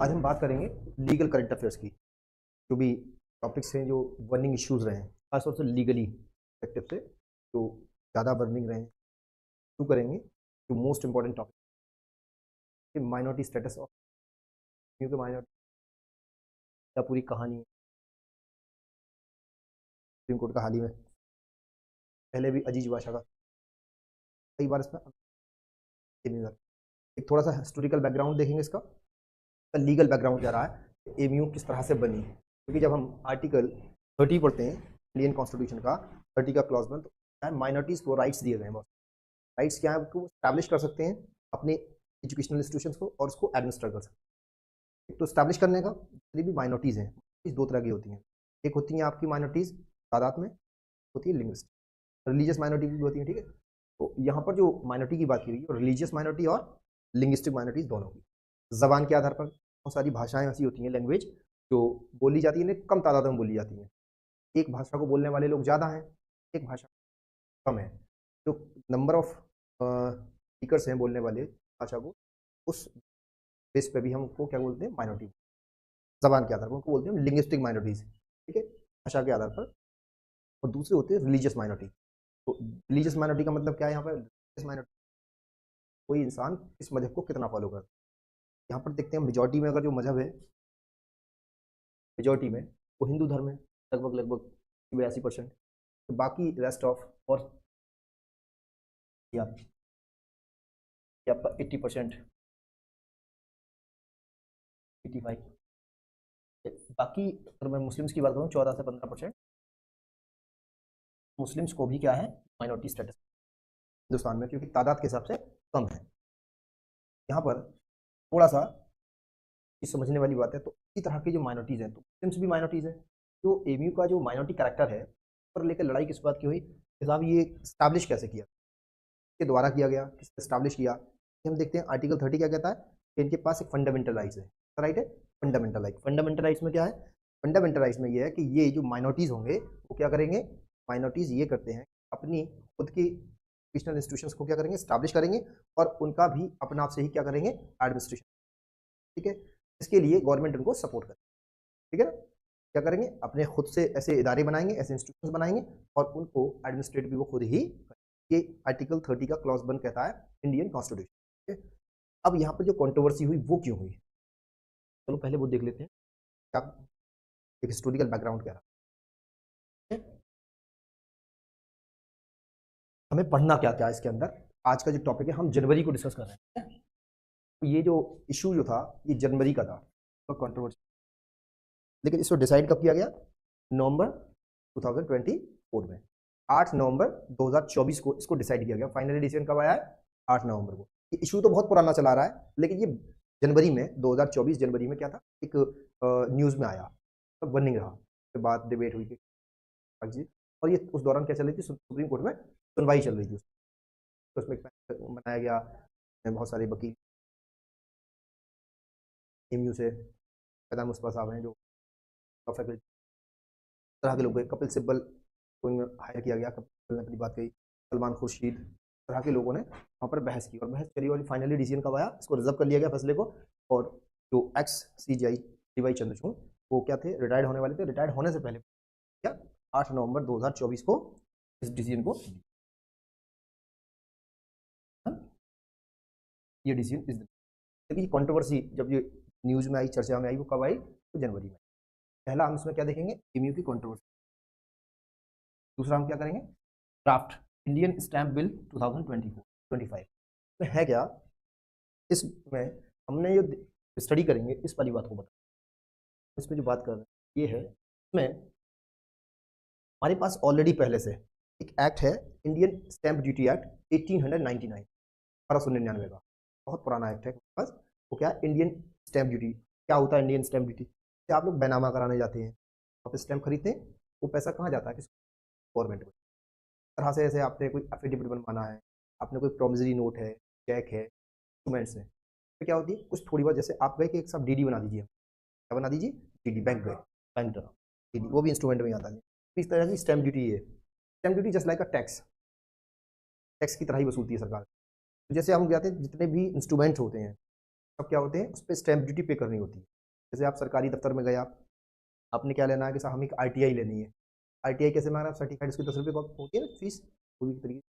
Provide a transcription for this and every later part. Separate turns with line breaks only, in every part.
आज हम बात करेंगे लीगल करंट अफेयर्स की, जो भी टॉपिक्स हैं जो बर्निंग इश्यूज रहे हैं, खासतौर से लीगली परस्पेक्टिव से जो ज़्यादा बर्निंग रहे हैं, शुरू करेंगे जो most important topic minority status of, क्योंकि माइनॉरिटी का पूरी कहानी है। सुप्रीम कोर्ट का हाल ही में, पहले भी अजीज भाषा का कई बार इसमें एक थोड़ा सा हिस्टोरिकल बैकग्राउंड देखेंगे, इसका लीगल बैकग्राउंड क्या रहा है, एमयू किस तरह से बनी। क्योंकि जब हम आर्टिकल 30 पढ़ते हैं इंडियन कॉन्स्टिट्यूशन का, 30 का क्लॉज 1, तो माइनॉरिटीज़ को राइट्स दिए गए हैं। बहुत राइट्स क्या है, वो स्टैब्लिश कर सकते हैं अपने एजुकेशनल इंस्टीट्यूशंस को और उसको एडमिनिस्टर कर सकते हैं। तो स्टैब्लिश करने का जितनी भी माइनॉरिटीज़ हैं, दो तरह की होती हैं। एक होती हैं आपकी माइनॉरिटीज़ तादाद में, होती है लिंग्विस्ट, रिलीजियस माइनॉरिटी भी होती है, ठीक है। तो यहाँ पर जो माइनॉरिटी की बात की गई है, रिलीजियस माइनॉरिटी और लिंग्विस्टिक माइनॉरिटीज़ दोनों की। ज़बान के आधार पर बहुत सारी भाषाएं ऐसी होती हैं, लैंग्वेज जो बोली जाती है, कम तादाद में बोली जाती हैं। एक भाषा को बोलने वाले लोग ज़्यादा हैं, एक भाषा कम है। जो नंबर ऑफ स्पीकर्स हैं बोलने वाले भाषा को, उस बेस पे भी हम उनको क्या बोलते हैं, माइनॉरिटी। ज़बान के आधार पर उनको बोलते हैं लिंग्विस्टिक माइनॉरिटीज़, ठीक है, भाषा के आधार पर। और दूसरे होते हैं रिलीजियस माइनॉरिटी। तो रिलीजियस माइनॉरिटी का मतलब क्या है यहाँ पर, रिलीजियस माइनॉरिटी कोई इंसान इस मजहब को कितना फॉलो करता है। यहाँ पर देखते हैं मेजॉरिटी में अगर जो मजहब है, मेजॉरिटी में वो हिंदू धर्म है, लगभग 82%। तो बाकी रेस्ट ऑफ और आपका 80%, 85। बाकी अगर मैं मुस्लिम्स की बात करूँ 14 से 15% मुस्लिम्स को भी क्या है, माइनॉरिटी स्टेटस हिंदुस्तान में, क्योंकि तादाद के हिसाब से कम है। यहाँ पर थोड़ा सा समझने वाली बात है। तो इसी तरह की जो माइनॉरिटीज़ हैं, तो मुस्लिम्स भी माइनॉरिटीज़ हैं। जो एमयू का जो माइनॉरिटी कैरेक्टर है, पर लेकर लड़ाई किस बात की हुई, साहब ये स्टैब्लिश कैसे किया, के द्वारा किया गया, किसने स्टैब्लिश किया। हम देखते हैं आर्टिकल 30 क्या कहता है कि इनके पास एक फंडामेंटल राइट्स है, राइट है। फंडामेंटल राइट्स में क्या है, फंडामेंटल राइट्स में ये है कि ये जो माइनॉरिटीज़ होंगे वो क्या करेंगे, माइनॉरिटीज़ ये करते हैं अपनी खुद की एजुकेशनल इंस्टीट्यूशंस को क्या करेंगे, स्टैब्लिश करेंगे, और उनका भी अपना आप से ही क्या करेंगे, एडमिनिस्ट्रेशन, ठीक है। इसके लिए गवर्नमेंट उनको सपोर्ट करें, ठीक है ना। क्या करेंगे, अपने खुद से ऐसे इदारे बनाएंगे, ऐसे इंस्टीट्यूशंस बनाएंगे, और उनको एडमिनिस्ट्रेट भी वो खुद ही। ये आर्टिकल 30 का क्लॉज 1 कहता है इंडियन कॉन्स्टिट्यूशन। अब यहाँ पर जो कंट्रोवर्सी हुई वो क्यों हुई, चलो पहले वो देख लेते हैं, क्या एक हिस्टोरिकल बैकग्राउंड क्या रहा, हमें पढ़ना क्या क्या इसके अंदर। आज का जो टॉपिक है, हम जनवरी को डिस्कस कर रहे हैं। तो ये जो इशू जो था, ये जनवरी का था, तो कंट्रोवर्सी, लेकिन इसको डिसाइड कब किया गया, नवंबर 2024 में, 8 नवंबर 2024 को इसको डिसाइड किया गया। फाइनली डिसीजन कब आया है, 8 नवंबर को। ये इशू तो बहुत पुराना चला रहा है, लेकिन ये जनवरी में 2024 जनवरी में क्या था, एक न्यूज़ में आया, तब बर्निंग रहा, फिर बाद डिबेट हुई थी, और ये उस दौरान क्या चल रही थी, सुप्रीम कोर्ट में सुनवाई चल रही थी। तो उसमें बनाया गया, बहुत सारे वकील एमयू से, पैदा मुस्तफा साहब हैं जो फैकल्टी, तरह के लोग, कपिल सिब्बल को हायर किया गया, कपिल सिब्बल ने अपनी बात कही, सलमान खुर्शीद, तरह के लोगों ने वहाँ पर बहस की, और बहस करी, और फाइनली डिसीजन कब आया, इसको रिजर्व कर लिया गया फैसले को। और जो एक्स CJI DY चंद्रचूड़, वो क्या थे, रिटायर्ड होने वाले थे, रिटायर्ड होने से पहले क्या 8 नवंबर 2024 को इस डिसीजन को, ये डिसीजन इस, लेकिन कंट्रोवर्सी जब ये न्यूज़ में आई, चर्चा में आई, वो कब आई, तो जनवरी में। पहला हम इसमें क्या देखेंगे, एमयू की कंट्रोवर्सी। दूसरा हम क्या करेंगे, ड्राफ्ट इंडियन स्टैम्प बिल 2024-25 में है क्या। इसमें हमने जो स्टडी करेंगे इस वाली बात को बता, इसमें जो बात कर रहे हैं ये है, इसमें हमारे पास ऑलरेडी पहले से एक एक्ट है, इंडियन स्टैम्प ड्यूटी एक्ट 1899, 1899 का, बहुत पुराना एक्ट है बस। वो क्या है, इंडियन स्टैम्प ड्यूटी। क्या होता है इंडियन स्टैम्प ड्यूटी, आप लोग बैनामा कराने जाते हैं, आप स्टैम्प खरीदते हैं, वो पैसा कहाँ जाता है, गवर्नमेंट को। तरह से ऐसे आपने कोई एफिडेविट बनवाना है, आपने कोई प्रोमिसरी नोट है, चेक है, डॉक्यूमेंट्स है, तो क्या होती है, कुछ थोड़ी बहुत, जैसे आप गए कि एक साथ DD बना दीजिए, क्या बना दीजिए, DD, बैंक गए, बैंक ड्राफ्ट DD, वो भी इंस्ट्रूमेंट में आता है। इस तरह की स्टैम्प ड्यूटी है। Stamp duty just like a tax, tax की तरह ही वसूलती है सरकार। तो जैसे हम जाते हैं, जितने भी इंस्ट्रूमेंट होते हैं सब क्या होते हैं, उस पर स्टैम्प ड्यूटी पे करनी होती है। जैसे आप सरकारी दफ्तर में गए, आप आपने क्या लेना है कि साहब हमें एक आईटीआई लेनी है। आईटीआई कैसे मांग रहा है? सर्टिफाइड, उसकी 10 रुपये होती है ना फीस, पूरी तरीके से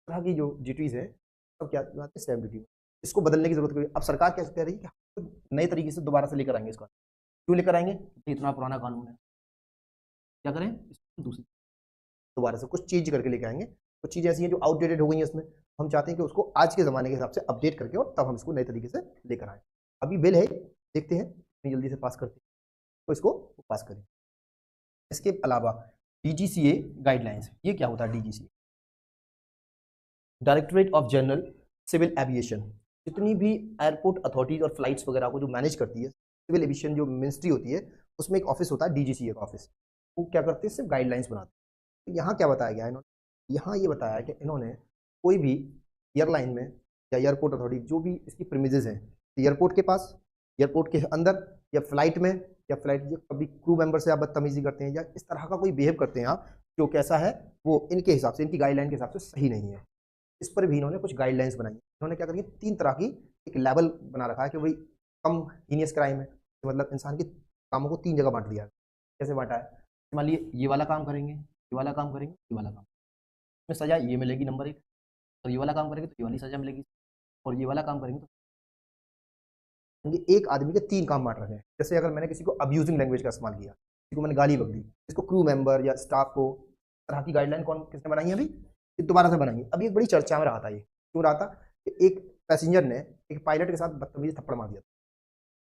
तरह की जो ड्यूटीज़ है सब क्या आती है स्टैम्प ड्यूटी में। इसको बदलने की जरूरत है। अब सरकार क्या कह रही है कि हम नए तरीके से दोबारा से लेकर आएंगे इसका। क्यों लेकर आएंगे? क्योंकि इतना पुराना कानून है। क्या करें? इसको दूसरी दोबारा से कुछ चेंज करके लेके आएंगे। कुछ चीज़ें ऐसी हैं जो आउटडेटेड हो गई हैं इसमें, हम चाहते हैं कि उसको आज के ज़माने के हिसाब से अपडेट करके और तब हम इसको नए तरीके से लेकर आए। अभी बिल है, देखते हैं कितनी जल्दी से पास करते हैं, तो इसको पास करें। इसके अलावा डीजीसीए गाइडलाइंस, ये क्या होता है? DGCA directorate of general civil aviation, जितनी भी एयरपोर्ट अथॉरिटीज और फ्लाइट्स वगैरह को जो मैनेज करती है, सिविल एविएशन जो मिनिस्ट्री होती है, उसमें एक ऑफिस होता है डीजीसीए का ऑफिस। वो क्या करते हैं? सिर्फ गाइडलाइंस बनाते हैं। तो यहाँ क्या बताया गया है इन्होंने? यहाँ ये बताया कि इन्होंने कोई भी एयरलाइन में या एयरपोर्ट अथॉरिटी जो भी इसकी प्रीमिसेस हैं, एयरपोर्ट के पास, एयरपोर्ट के अंदर, या फ्लाइट में, या फ्लाइट कभी क्रू मेंबर से आप बदतमीजी करते हैं या इस तरह का कोई बिहेव करते हैं आप, जो कैसा है वो इनके हिसाब से, इनकी गाइडलाइन के हिसाब से सही नहीं है। इस पर भी इन्होंने कुछ गाइडलाइंस बनाई है। इन्होंने क्या करी है? 3 तरह की एक लेवल बना रखा है कि भाई कम हीनियस क्राइम है, तो मतलब इंसान के कामों को 3 जगह बांट दिया है। कैसे बांटा है? मान लिए ये वाला काम करेंगे, ये वाला काम करेंगे, ये वाला काम, इसमें सजा ये मिलेगी नंबर 1, और ये वाला काम करेंगे तो ये वाली सजा मिलेगी, और ये वाला काम करेंगे तो एक आदमी के 3 काम बांट रखे हैं। जैसे अगर मैंने किसी को अब्यूजिंग लैंग्वेज का इस्तेमाल किया, किसी को मैंने गाली बक दी, इसको क्रू मेंबर या स्टाफ को, तरह की गाइडलाइन कौन किसने बनाई है? अभी ये दोबारा से बनाई है। अभी एक बड़ी चर्चा में रहा था, ये क्यों रहा था कि एक पैसेंजर ने एक पायलट के साथ बदतमीजी थप्पड़ मार दिया था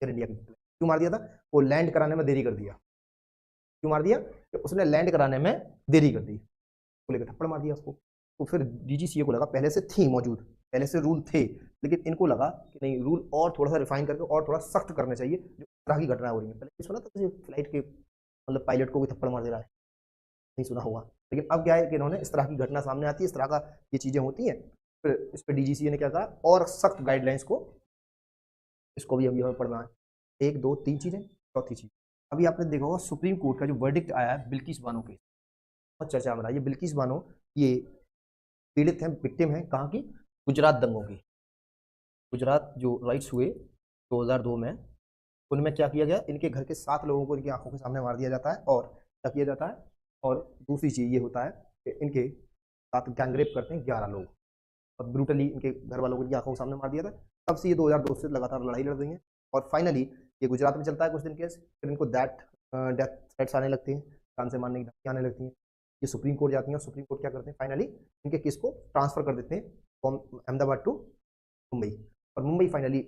एयर इंडिया की। क्यों मार दिया था? वो लैंड कराने में देरी कर दिया। क्यों मार दिया? कि उसने लैंड कराने में देरी कर दी, को लेकर थप्पड़ मार दिया उसको। तो फिर डीजीसीए को लगा, पहले से थी मौजूद, पहले से रूल थे, लेकिन इनको लगा कि नहीं, रूल और थोड़ा सा रिफाइन करके और थोड़ा सख्त करने चाहिए, जो इस तरह की घटना हो रही है। पहले सुना था किसी फ्लाइट के मतलब पायलट को भी थप्पड़ मार दे रहा है, नहीं सुना होगा। लेकिन अब क्या है कि इन्होंने इस तरह की घटना सामने आती है, इस तरह का ये चीज़ें होती हैं, फिर इस पर डीजीसीए ने क्या कहा, और सख्त गाइडलाइंस को, इसको भी अभी हमें पढ़ना है। 1 2 3 चीज़ें। चौथी चीज़, अभी आपने देखा होगा सुप्रीम कोर्ट का जो वर्डिक्ट आया है बिल्किस बानो के, बहुत चर्चा में रहा। ये बिल्किस बानो ये पीड़ित हैं, विक्टिम हैं कहाँ की? गुजरात दंगों की। गुजरात जो राइट्स हुए 2002 में, उनमें क्या किया गया? इनके घर के 7 लोगों को इनकी आंखों के सामने मार दिया जाता है, और क्या किया जाता है? और दूसरी चीज़ ये होता है कि इनके साथ गैंगरेप करते हैं 11 लोग, और ब्रूटली इनके घर वालों को इनकी आंखों के सामने मार दिया था। तब से ये 2002 से लगातार लड़ाई लड़ रही हैं, और फाइनली ये गुजरात में चलता है कुछ दिन केस, फिर इनको डेथ थ्रेट्स आने लगती हैं, जान से मारने की धमकियाँ आने लगती हैं। ये सुप्रीम कोर्ट जाती हैं, और सुप्रीम कोर्ट क्या करते हैं? फाइनली इनके केस को ट्रांसफर कर देते हैं फ्रॉम अहमदाबाद टू मुंबई, और मुंबई फाइनली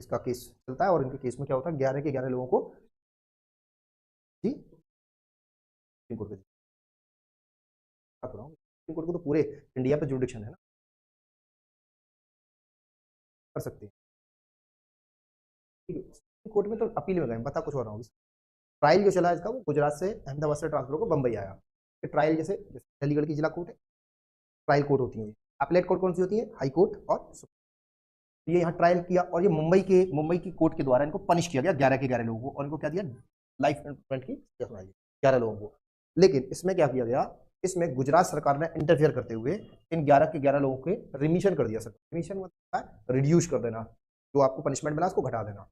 इसका केस चलता है, और इनके केस में क्या होता है? 11 के 11 लोगों को जी सुप्रीम कोर्ट सुप्रीम कोर्ट को तो पूरे इंडिया पे जुडिक्शन है ना, कर सकते हैं। ठीक है, सुप्रीम कोर्ट में तो अपील में गए, बता कुछ और रहा हूँ। ट्रायल जो चला इसका, वो गुजरात से अहमदाबाद से ट्रांसफर होकर बम्बई आया। फिर ट्रायल जैसे अलीगढ़ की जिला कोर्ट है, ट्रायल कोर्ट होती है। अपलेट कोर्ट कौन सी होती है? हाई कोर्ट और ये यहाँ ट्रायल किया, और ये मुंबई की कोर्ट के द्वारा इनको पनिश किया गया 11 के 11 लोगों को, और इनको क्या दिया? लाइफ इम्प्रिजनमेंट की सजा सुनाई 11 लोगों को। लेकिन इसमें क्या किया गया? इसमें गुजरात सरकार ने इंटरफेयर करते हुए इन 11 के 11 लोगों के रिमिशन कर दिया। सर रिमिशन मतलब रिड्यूस कर देना, जो आपको पनिशमेंट मिला उसको घटा देना,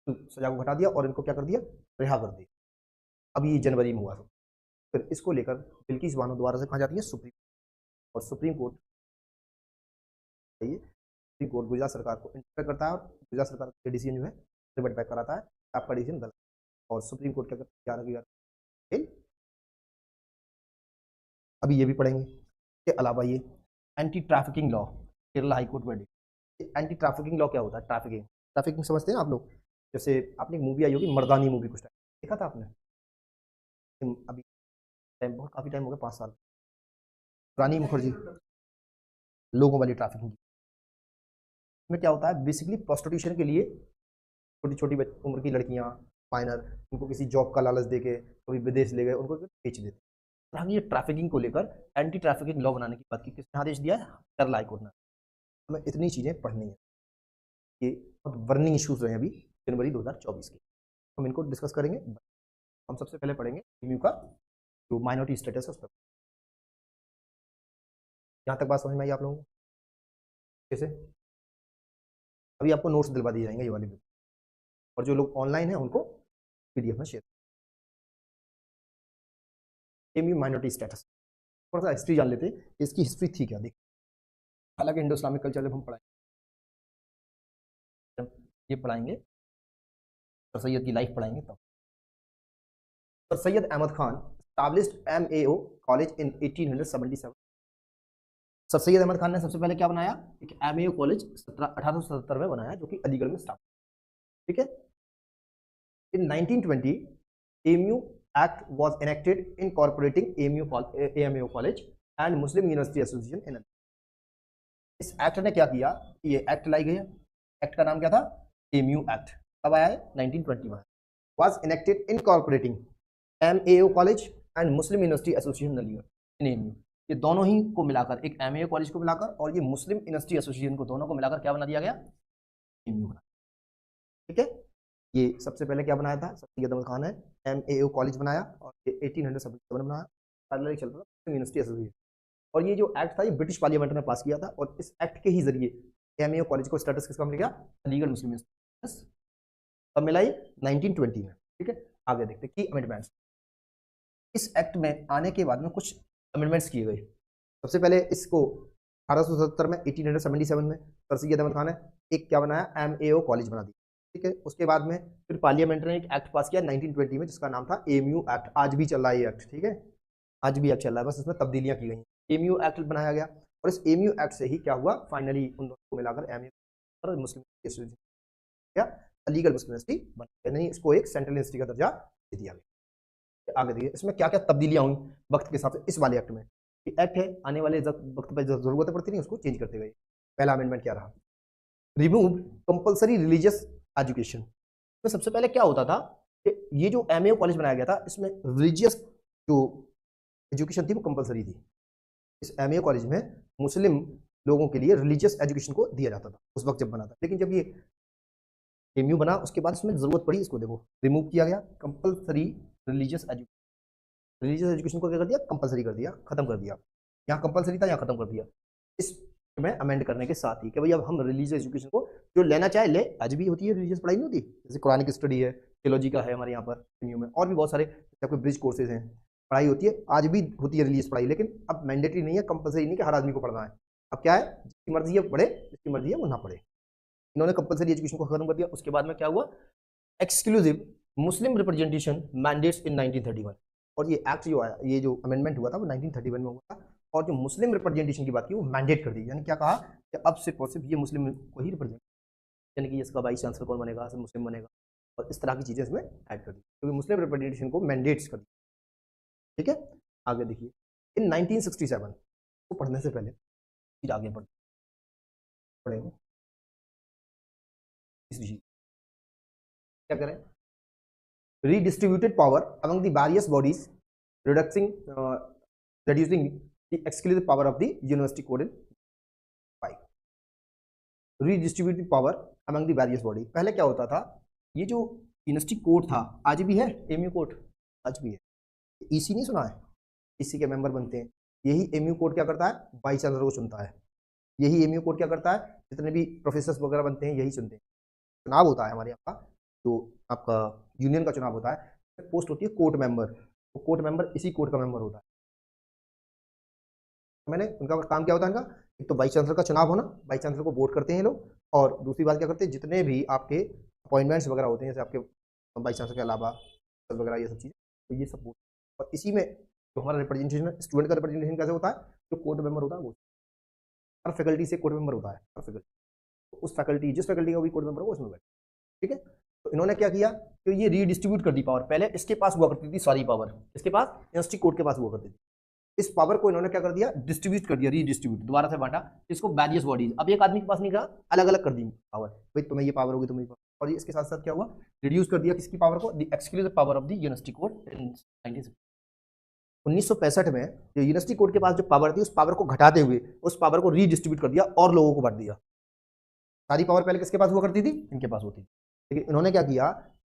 तो सजा को घटा दिया, और इनको क्या कर दिया? रिहा कर दिया। अभी ये जनवरी में हुआ था। फिर इसको लेकर बिल्किस बानो दोबारा से कहा जाती है सुप्रीम, और supreme court supreme court Gujarat सरकार को इंटरफेयर करता है, और गुजरात सरकार का डिसीजन जो है रिवर्ट बैक कराता है, आपका डिसीजन गलत, और सुप्रीम कोर्ट क्या करता है? 11 की अभी ये भी पढ़ेंगे। इसके अलावा ये anti trafficking law, Kerala high court verdict. Anti trafficking law क्या होता है? ट्रैफिकिंग, ट्रैफिकिंग समझते हैं आप लोग? जैसे आपने एक मूवी आई होगी मर्दानी मूवी, कुछ टाइम देखा था आपने? अभी टाइम बहुत काफ़ी टाइम हो गया, 5 साल। रानी मुखर्जी, लोगों वाली ट्रैफिकिंग में क्या होता है? बेसिकली प्रोस्टिट्यूशन के लिए छोटी छोटी उम्र की लड़कियां, माइनर, उनको किसी जॉब का लालच देके कभी विदेश ले गए, उनको बेच देते। तो ये ट्रैफिकिंग को लेकर एंटी ट्रैफिकिंग लॉ बनाने की बात की, किसने आदेश दिया है? केरला हाईकोर्ट ने। हमें इतनी चीज़ें पढ़नी है, ये बहुत बर्निंग इश्यूज रहे हैं अभी जनवरी 2024 के, हम इनको डिस्कस करेंगे। हम सबसे पहले पढ़ेंगे एमयू का जो माइनॉरिटी स्टेटस है उस पर। यहाँ तक बात समझ में आई आप लोगों को? कैसे? अभी आपको नोट्स दिलवा दिए जाएंगे ये वाली। और जो लोग ऑनलाइन है उनको PDF में शेयर। एमयू माइनॉरिटी स्टेटस, थोड़ा सा हिस्ट्री जान लेते हैं, इसकी हिस्ट्री थी क्या। देखिए, हालांकि इंडो इस्लामिक कल्चर जब हम पढ़ाएंगे, ये पढ़ाएंगे सर सैयद की लाइफ पढ़ाएंगे तब। Sir Syed Ahmed Khan established MAO college in 1877। Sir Syed Ahmed Khan ने सबसे पहले क्या बनाया, एक MAO कॉलेज 1877 में बनाया, जो कि अलीगढ़ में स्टार्ट, ठीक है। इन 1920 AMU Act was enacted incorporating AMAO College and Muslim University Association in। इस एक्ट ने क्या किया, ये एक्ट लाई गई है, एक्ट का नाम क्या था, AMU एक्ट। कब आया है, 1920 में। was enacted incorporating MAO College and Muslim University Association in AMU। ये दोनों ही को मिलाकर, एक MAO कॉलेज को मिलाकर और ये मुस्लिम यूनिवर्सिटी एसोसिएशन को, दोनों को मिलाकर क्या बना दिया गया, AMU बना, ठीक है। ये सबसे पहले क्या बनाया था, सैयद अहमद खान है, MAO कॉलेज बनाया और ये 1877 में बनाया, चल रहा था यूनिवर्सिटी एसोसिएशन। और ये जो एक्ट था ये ब्रिटिश पार्लियामेंट ने पास किया था, और इस एक्ट के ही जरिए MAO कॉलेज को स्टेटस किसका मिल गया, अलीगढ़ मुस्लिम यूनिवर्सिटी। कब मिलाई, 1920 में, ठीक है। आगे देखते हैं की अमेंडमेंट्स। इस एक्ट में आने के बाद में कुछ अमेंडमेंट्स किए गए। सबसे पहले इसको 1877 में, 1877 में सर सैयद अहमद खान ने एक क्या बनाया, MAO कॉलेज बना दी, ठीक है। उसके बाद में फिर पार्लियामेंट ने एक एक्ट पास किया 1920 में, जिसका नाम था AMU एक्ट। आज भी चल रहा है ये एक्ट, ठीक है, आज भी एक्ट चल रहा है, बस इसमें तब्दीलियां की गई। AMU एक्ट बनाया गया और इस AMU एक्ट से ही क्या हुआ, फाइनली उन दोनों को मिलाकर MAO और मुस्लिम यूनिवर्सिटी क्या, अलीगढ़ मुस्लिम यूनिवर्सिटी बना, यानी इसको एक सेंट्रल यूनिवर्सिटी का दर्जा दे दिया गया। आगे देखिए इसमें क्या क्या तब्दीलियां हुई वक्त के हिसाब से इस वाले एक्ट में। ये एक्ट है, आने वाले वक्त पर जरूरतें पड़ती नहीं, उसको चेंज करते गए। पहला अमेंडमेंट क्या रहा, रिमूव कंपलसरी रिलीजियस एजुकेशन। तो सबसे पहले क्या होता था कि ये जो MAO कॉलेज बनाया गया था, इसमें रिलीजियस जो एजुकेशन थी वो कंपलसरी थी। इस MAO कॉलेज में मुस्लिम लोगों के लिए रिलीजियस एजुकेशन को दिया जाता था उस वक्त जब बना था। लेकिन जब ये AMU बना उसके बाद इसमें जरूरत पड़ी, इसको देखो रिमूव किया गया, compulsory religious education. Religious education को क्या कर दिया, कंपलसरी कर दिया, खत्म कर दिया। यहाँ कंपलसरी था, यहाँ खत्म कर दिया। इस में अमेंड करने के साथ ही कि भाई अब हम रिलीजियस एजुकेशन को जो लेना चाहे ले, आज भी होती है रिलीजियस पढ़ाई, नहीं होती, जैसे कुरानिक स्टडी है, थियोलॉजी का है हमारे यहाँ पर MAU में, और भी बहुत सारे कोई ब्रिज कोर्सेज हैं, पढ़ाई होती है, आज भी होती है रिलीजियस पढ़ाई। लेकिन अब मैंडेटरी नहीं है, कंपलसरी नहीं कि हर आदमी को पढ़ना है। अब क्या है, जिसकी मर्जी है पढ़े, जिसकी मर्जी है वो ना पढ़े। इन्होंने कंपलसरी एजुकेशन को खत्म कर दिया। उसके बाद में क्या हुआ, एक्सक्लूसिव मुस्लिम रिप्रेजेंटेशन मैंडेट्स इन 1931। और ये एक्ट जो आया, ये जो अमेंडमेंट हुआ था वो 1931 में हुआ था, और जो मुस्लिम रिप्रेजेंटेशन की बात की वो मैंडेट कर दी। यानी क्या कहा कि अब सिर्फ और सिर्फ ये मुस्लिम को ही रिप्रेजेंट, यानी कि इसका वाइस चांसलर कौन बनेगा, सब मुस्लिम बनेगा, और इस तरह की चीज़ें इसमें ऐड कर दी, क्योंकि मुस्लिम रिप्रेजेंटेशन को मैंडेट्स कर दी, ठीक है। आगे देखिए इन 1967 को पढ़ने से पहले फिर आगे पढ़ेंगे क्या करें, redistributed power among the various bodies, reducing the exclusive power of the university code in 5। redistributed power among the various body, पहले क्या होता था, ये जो यूनिवर्सिटी कोड था, आज भी है MAU कोड, आज भी है। EC नहीं सुना है, EC के मेंबर बनते हैं, यही MAU कोड क्या करता है, वाइस चांसलर को चुनता है। यही MAU कोड क्या करता है, जितने भी प्रोफेसर वगैरह बनते हैं यही चुनते हैं। चुनाव होता है हमारे यहाँ का, जो आपका यूनियन का चुनाव होता है, पोस्ट होती है कोर्ट मेंबर, तो कोर्ट मेंबर इसी कोर्ट का मेंबर होता है। मैंने उनका काम क्या होता है, इनका एक तो वाइस चांसलर का चुनाव होना, वाइस चांसलर को वोट करते हैं लोग, और दूसरी बात क्या करते हैं, जितने भी आपके अपॉइंटमेंट्स वगैरह होते हैं, जैसे आपके वाइस चांसलर के अलावा वगैरह ये सब चीज़ें, तो ये सब वोट। और इसी में जो हमारा रिप्रेजेंटेशन है, स्टूडेंट का रिप्रेजेंटेशन कैसे होता है, जो कोर्ट मेंबर होता है वो हर फैकल्टी से कोर्ट मेंबर होता है, हर फैकल्टी, तो उस फैकल्टी जिस फैकल्टी का भी कोर्ट मेंबर हो उसमें बैठे, ठीक है। तो इन्होंने क्या किया कि ये रीडिस्ट्रीब्यूट कर दी पावर। पहले इसके पास हुआ करती थी सारी पावर, इसके पास यूनिवर्सिटी कोर्ट के पास हुआ करती थी, इस पावर को इन्होंने क्या कर दिया, डिस्ट्रीब्यूट कर दिया, रीडिस्ट्रीब्यूट, दोबारा से बांटा इसको वेरियस बॉडीज। अब एक आदमी के पास नहीं कहा, अलग अलग कर दी पावर, भाई तुम्हें ये पावर होगी, तुम्हें। और इसके साथ साथ क्या हुआ, रिड्यूस कर दिया किसकी पावर को, the exclusive power of the university court in 1965 में। जो यूनिवर्सिटी कोर्ट के पास जो पावर थी, उस पावर को घटाते हुए उस पावर को रीडिस्ट्रीब्यूट कर दिया और लोगों को बांट दिया। सारी पावर पहले किसके पास हुआ करती थी, इनके पास होती थी। लेकिन इन्होंने क्या किया,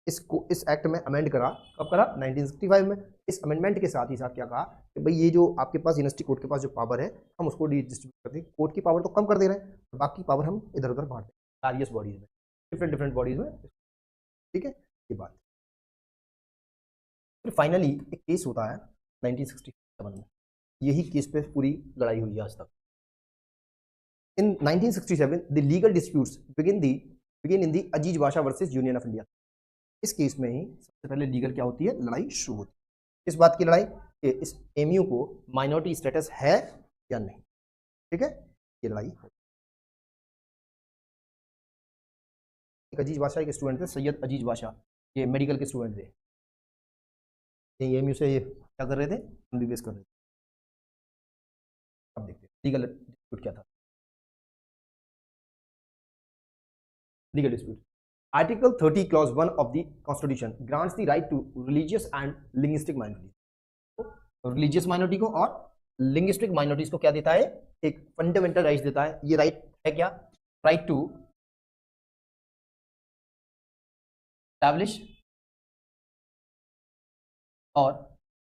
इसको इस एक्ट में अमेंड करा, कब करा, 1965 में। इस अमेंडमेंट के साथ ही साथ क्या कहा कि भाई ये जो आपके पास यूनिवर्सिटी कोर्ट के पास जो पावर है, हम उसको डिस्ट्रीब्यूट कर दें। कोर्ट की पावर तो कम कर दे रहे हैं, बाकी पावर हम इधर उधर बांट दें वेरियस बॉडीज में, डिफरेंट बॉडीज में। ठीक है, ये बात। फिर फाइनली एक केस होता है 1967 में, यही केस पे पूरी लड़ाई हुई है आज तक। In 1967 the legal disputes begin in the Aziz Basha versus union of India. इस केस में ही सबसे पहले लीगल क्या होती है, लड़ाई शुरू होती है। इस बात की लड़ाई कि इस एमयू को माइनॉरिटी स्टेटस है या नहीं, ठीक है, ये लड़ाई। एक अजीज बाशा के स्टूडेंट थे, सैयद अजीज बाशा, ये मेडिकल के स्टूडेंट थे, एमयू से ये क्या कर रहे थे, एमबीबीएस कर रहे थे। अब देखते हैं लीगल डिस्प्यूट क्या था। Legal dispute, article 30 clause 1 of the constitution grants the right to religious and linguistic minority. Religious minority को और लिंग्विस्टिक माइनॉरिटीज को क्या देता है, एक फंडामेंटल राइट देता है। ये राइट है क्या, राइट टू एस्टैब्लिश और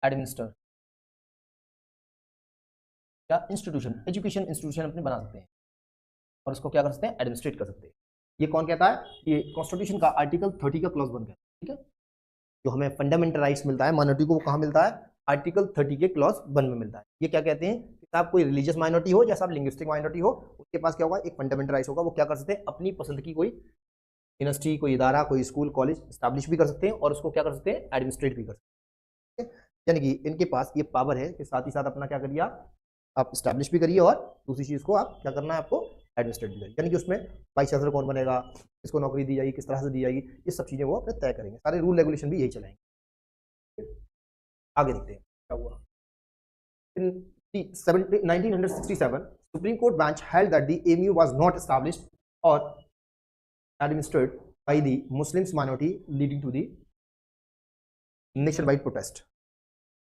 एडमिनिस्टर क्या इंस्टीट्यूशन, एजुकेशन इंस्टीट्यूशन अपने बना सकते हैं और उसको क्या कर सकते हैं, एडमिनिस्ट्रेट कर सकते हैं। ये कौन कहता है, ये कॉन्स्टिट्यूशन का आर्टिकल 30 का क्लॉज 1 का, ठीक है। जो हमें फंडामेंटल राइट्स मिलता है माइनॉरिटी को, वो कहाँ मिलता है, आर्टिकल 30 के क्लॉज 1 में मिलता है। ये क्या कहते हैं कि आप कोई रिलीजियस माइनॉरिटी हो या आप लिंग्विस्टिक माइनॉरिटी हो, उसके पास क्या होगा, एक फंडामेंटल राइट्स होगा। वो क्या कर सकते हैं, अपनी पसंद की कोई यूनिवर्सिटी, कोई इदारा, कोई स्कूल, कॉलेज स्टैब्लिश भी कर सकते हैं और उसको क्या कर सकते हैं, एडमिनिस्ट्रेट भी कर सकते हैं। यानी कि इनके पास ये पावर है कि साथ ही साथ अपना क्या करिए, आप स्टैब्लिश भी करिए और दूसरी चीज़ को आप क्या करना है, आपको एडमिनिस्ट्रेट भी करिए। यानी कि उसमें वाइस चांसलर कौन बनेगा, किसको नौकरी दी जाएगी, किस तरह से दी जाएगी, ये सब चीज़ें वो अपने तय करेंगे। सारे रूल रेगुलेशन भी यही चलाएंगे। आगे देखते हैं क्या हुआ। In 1967, Supreme Court bench held that the AMU was not established or administered by the Muslims minority, leading to the nationwide protest।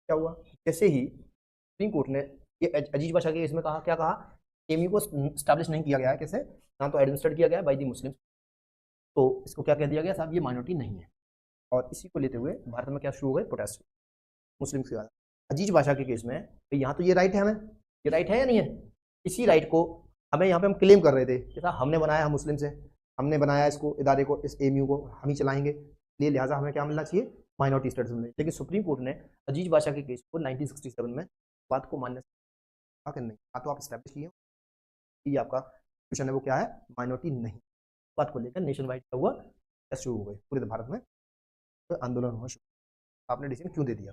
क्या हुआ, जैसे ही सुप्रीम कोर्ट ने ये अजीज बाशा के इसमें कहा, क्या कहा, एमयू को स्टैब्लिश नहीं किया गया है, कैसे, ना तो एडमिनिस्ट्रेट किया गया है बाय दी मुस्लिम, तो इसको क्या कह दिया गया, साहब ये माइनॉरिटी नहीं है। और इसी को लेते हुए भारत में क्या शुरू हो गए, प्रोटेस्ट मुस्लिम के बाद। अजीज बाशा के केस में तो यहाँ तो ये राइट है, हमें ये राइट है या नहीं है, इसी राइट को हमें यहाँ पे हम क्लेम कर रहे थे कि साहब हमने बनाया है मुस्लिम से, हमने बनाया इसको इदारे को, इस एमयू को हम ही चलाएंगे, लिए लिहाजा हमें क्या मिलना चाहिए, माइनॉरिटी स्टेटस मिलना। लेकिन सुप्रीम कोर्ट ने अजीज बाशा के केस को 1967 में बात को मान्य कहा नहीं, हाँ तो आप स्टैब्लिश किए ये आपका क्वेश्चन है वो क्या है, माइनॉरिटी नहीं। बात को लेकर नेशन वाइड क्या हुआ, शुरू हो गए पूरे भारत में तो आंदोलन हुआ शुरू। आपने डिसीजन क्यों दे दिया,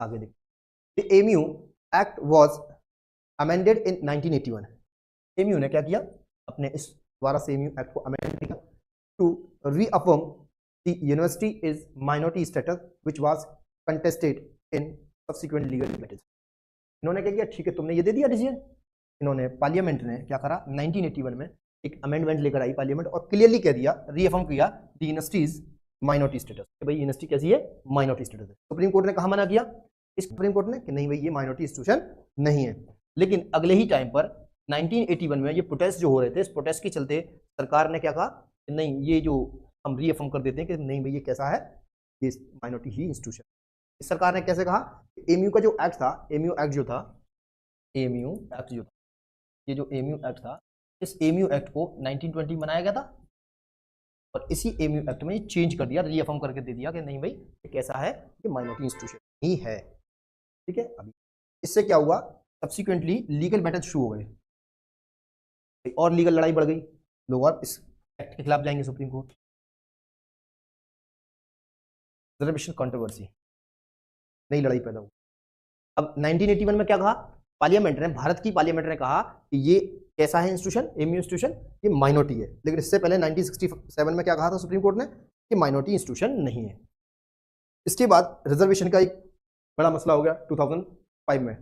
आगे देखिए। The AMU act was amended in 1981। AMU ने क्या किया, अपने इस द्वारा से एमयू एक्ट को अमेंड किया to reaffirm the university is minority status which was contested in subsequent legal matters. इन्होंने क्या किया, ठीक है तुमने ये दे दिया डिसीजन, इन्होंने पार्लियामेंट ने क्या करा, 1981 में एक अमेंडमेंट लेकर आई पार्लियामेंट और क्लियरली कह दिया, रीअफर्म किया द यूनिवर्सिटीज माइनॉरिटी स्टेटस, कि भाई यूनिवर्सिटी कैसी है, माइनॉरिटी स्टेटस है। सुप्रीम कोर्ट ने कहा मना किया, इस सुप्रीम कोर्ट ने कि नहीं भाई ये माइनॉरिटी इंस्टीट्यूशन नहीं है। लेकिन अगले ही टाइम पर 1981 में ये प्रोटेस्ट जो हो रहे थे, इस प्रोटेस्ट के चलते सरकार ने क्या कहा, नहीं ये जो हम रीअफर्म कर देते हैं कि नहीं भाई ये कैसा है, ये माइनॉरिटी ही इंस्टीट्यूशन। इस सरकार ने कैसे कहा, एमयू का जो एक्ट था, एमयू एक्ट जो था, एमयू एक्ट जो था, ये जो एमयू एक्ट था, इस एमयू एक्ट को 1920 बनाया गया था और इसी एमयू एक्ट में चेंज कर दिया, रीअफर्म करके दे दिया कि नहीं भाई ये कैसा है, ये माइनॉरिटी इंस्टीट्यूशन ही है, ठीक है। अभी इससे क्या हुआ, सब्सिक्वेंटली लीगल बैटल शुरू हो गए और लीगल लड़ाई बढ़ गई, लोग और इस एक्ट के खिलाफ जाएंगे सुप्रीम कोर्ट। रिजर्वेशन कंट्रोवर्सी, नई लड़ाई पैदा हुई। अब 1981 में क्या कहा पार्लियामेंट ने, भारत की पार्लियामेंट ने कहा कि ये कैसा है इंस्टीट्यूशन, एमयू इंस्टीट्यूशन, ये माइनॉरिटी है। लेकिन इससे पहले 1967 में क्या कहा था सुप्रीम कोर्ट ने, कि माइनॉरिटी इंस्टीट्यूशन नहीं है। इसके बाद रिजर्वेशन का एक बड़ा मसला हो गया 2005 में।